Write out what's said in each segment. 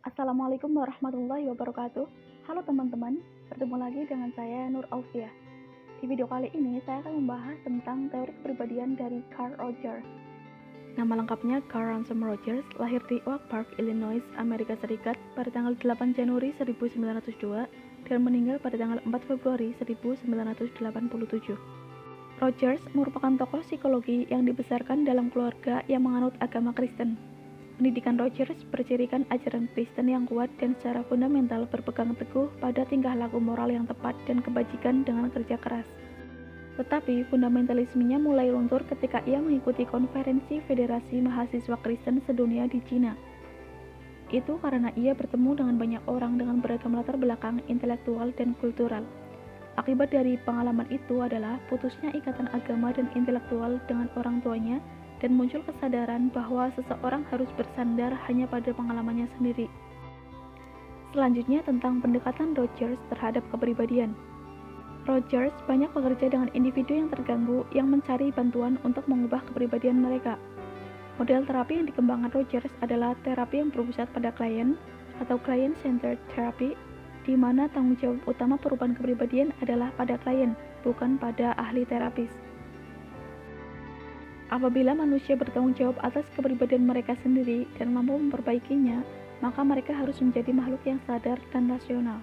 Assalamualaikum warahmatullahi wabarakatuh. Halo teman-teman, bertemu lagi dengan saya Nur Aufiah. Di video kali ini saya akan membahas tentang teori kepribadian dari Carl Rogers. Nama lengkapnya Carl Ransom Rogers, lahir di Oak Park, Illinois, Amerika Serikat pada tanggal 8 Januari 1902 dan meninggal pada tanggal 4 Februari 1987. Rogers merupakan tokoh psikologi yang dibesarkan dalam keluarga yang menganut agama Kristen. Pendidikan Rogers bercirikan ajaran Kristen yang kuat dan secara fundamental berpegang teguh pada tingkah laku moral yang tepat dan kebajikan dengan kerja keras. Tetapi fundamentalismenya mulai luntur ketika ia mengikuti konferensi Federasi Mahasiswa Kristen Sedunia di Cina. Itu karena ia bertemu dengan banyak orang dengan beragam latar belakang intelektual dan kultural. Akibat dari pengalaman itu adalah putusnya ikatan agama dan intelektual dengan orang tuanya dan muncul kesadaran bahwa seseorang harus bersandar hanya pada pengalamannya sendiri. Selanjutnya tentang pendekatan Rogers terhadap kepribadian. Rogers banyak bekerja dengan individu yang terganggu yang mencari bantuan untuk mengubah kepribadian mereka. Model terapi yang dikembangkan Rogers adalah terapi yang berpusat pada klien atau client-centered therapy, di mana tanggung jawab utama perubahan kepribadian adalah pada klien, bukan pada ahli terapis. Apabila manusia bertanggung jawab atas kepribadian mereka sendiri dan mampu memperbaikinya, maka mereka harus menjadi makhluk yang sadar dan rasional.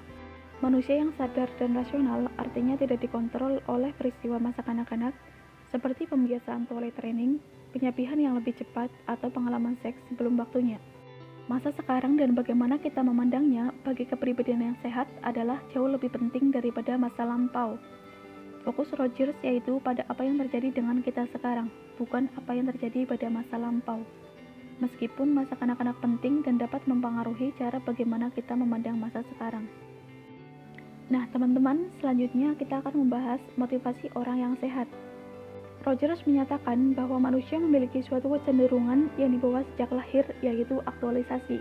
Manusia yang sadar dan rasional artinya tidak dikontrol oleh peristiwa masa kanak-kanak seperti pembiasaan toilet training, penyapihan yang lebih cepat, atau pengalaman seks sebelum waktunya. Masa sekarang dan bagaimana kita memandangnya bagi kepribadian yang sehat adalah jauh lebih penting daripada masa lampau. Fokus Rogers yaitu pada apa yang terjadi dengan kita sekarang, bukan apa yang terjadi pada masa lampau. Meskipun masa kanak-kanak penting dan dapat mempengaruhi cara bagaimana kita memandang masa sekarang. Nah, teman-teman, selanjutnya kita akan membahas motivasi orang yang sehat. Rogers menyatakan bahwa manusia memiliki suatu kecenderungan yang dibawa sejak lahir, yaitu aktualisasi.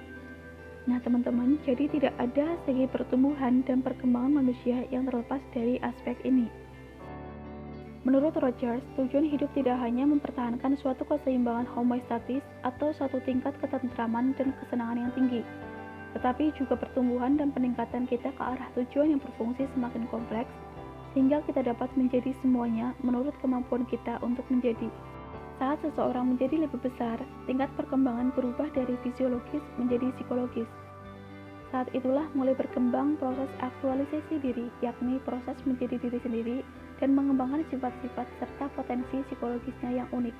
Nah, teman-teman, jadi tidak ada segi pertumbuhan dan perkembangan manusia yang terlepas dari aspek ini. Menurut Rogers, tujuan hidup tidak hanya mempertahankan suatu keseimbangan homeostatis atau suatu tingkat ketentraman dan kesenangan yang tinggi, tetapi juga pertumbuhan dan peningkatan kita ke arah tujuan yang berfungsi semakin kompleks, sehingga kita dapat menjadi semuanya menurut kemampuan kita untuk menjadi. Saat seseorang menjadi lebih besar, tingkat perkembangan berubah dari fisiologis menjadi psikologis. Saat itulah mulai berkembang proses aktualisasi diri, yakni proses menjadi diri sendiri dan mengembangkan sifat-sifat serta potensi psikologisnya yang unik.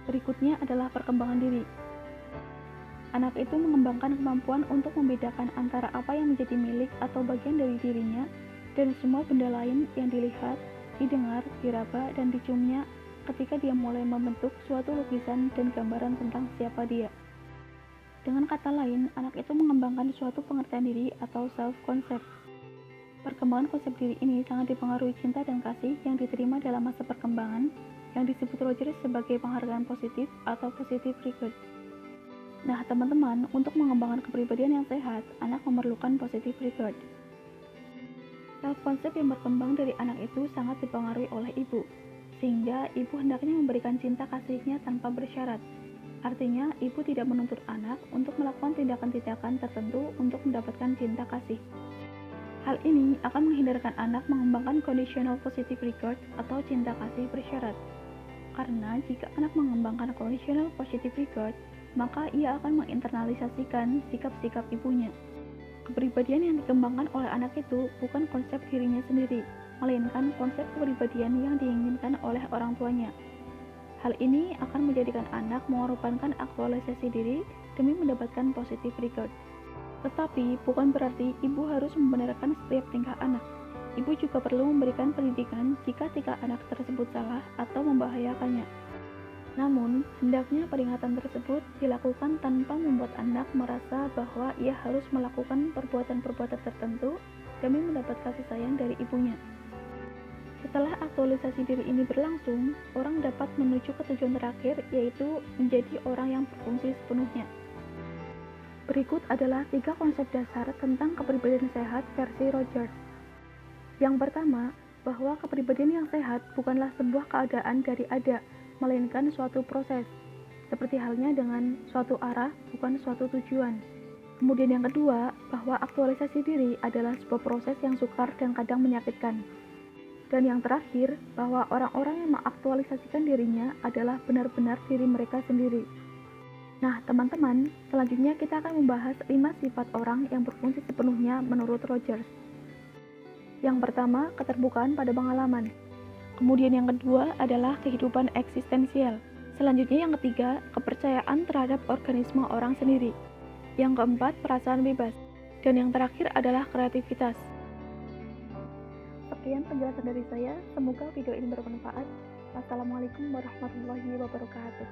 Berikutnya adalah perkembangan diri. Anak itu mengembangkan kemampuan untuk membedakan antara apa yang menjadi milik atau bagian dari dirinya dan semua benda lain yang dilihat, didengar, diraba, dan diciumnya ketika dia mulai membentuk suatu lukisan dan gambaran tentang siapa dia. Dengan kata lain, anak itu mengembangkan suatu pengertian diri atau self-concept. Perkembangan konsep diri ini sangat dipengaruhi cinta dan kasih yang diterima dalam masa perkembangan yang disebut Rogers sebagai penghargaan positif atau positive regard. Nah, teman-teman, untuk mengembangkan kepribadian yang sehat, anak memerlukan positive regard. Self-concept yang berkembang dari anak itu sangat dipengaruhi oleh ibu, sehingga ibu hendaknya memberikan cinta kasihnya tanpa bersyarat. Artinya, ibu tidak menuntut anak untuk melakukan tindakan-tindakan tertentu untuk mendapatkan cinta kasih. Hal ini akan menghindarkan anak mengembangkan conditional positive regard atau cinta kasih bersyarat. Karena jika anak mengembangkan conditional positive regard, maka ia akan menginternalisasikan sikap-sikap ibunya. Kepribadian yang dikembangkan oleh anak itu bukan konsep dirinya sendiri, melainkan konsep kepribadian yang diinginkan oleh orang tuanya. Hal ini akan menjadikan anak mengorbankan aktualisasi diri demi mendapatkan positive regard. Tetapi bukan berarti ibu harus membenarkan setiap tingkah anak. Ibu juga perlu memberikan pendidikan jika tingkah anak tersebut salah atau membahayakannya. Namun, hendaknya peringatan tersebut dilakukan tanpa membuat anak merasa bahwa ia harus melakukan perbuatan-perbuatan tertentu demi mendapat kasih sayang dari ibunya. Setelah aktualisasi diri ini berlangsung, orang dapat menuju ke tujuan terakhir, yaitu menjadi orang yang berfungsi sepenuhnya. Berikut adalah 3 konsep dasar tentang kepribadian sehat versi Rogers. Yang pertama, bahwa kepribadian yang sehat bukanlah sebuah keadaan dari ada, melainkan suatu proses, seperti halnya dengan suatu arah, bukan suatu tujuan. Kemudian yang kedua, bahwa aktualisasi diri adalah sebuah proses yang sukar dan kadang menyakitkan. Dan yang terakhir, bahwa orang-orang yang mengaktualisasikan dirinya adalah benar-benar diri mereka sendiri. Nah, teman-teman, selanjutnya kita akan membahas 5 sifat orang yang berfungsi sepenuhnya menurut Rogers. Yang pertama, keterbukaan pada pengalaman. Kemudian yang kedua adalah kehidupan eksistensial. Selanjutnya yang ketiga, kepercayaan terhadap organisme orang sendiri. Yang keempat, perasaan bebas. Dan yang terakhir adalah kreativitas. Sekian penjelasan dari saya, semoga video ini bermanfaat. Wassalamualaikum warahmatullahi wabarakatuh.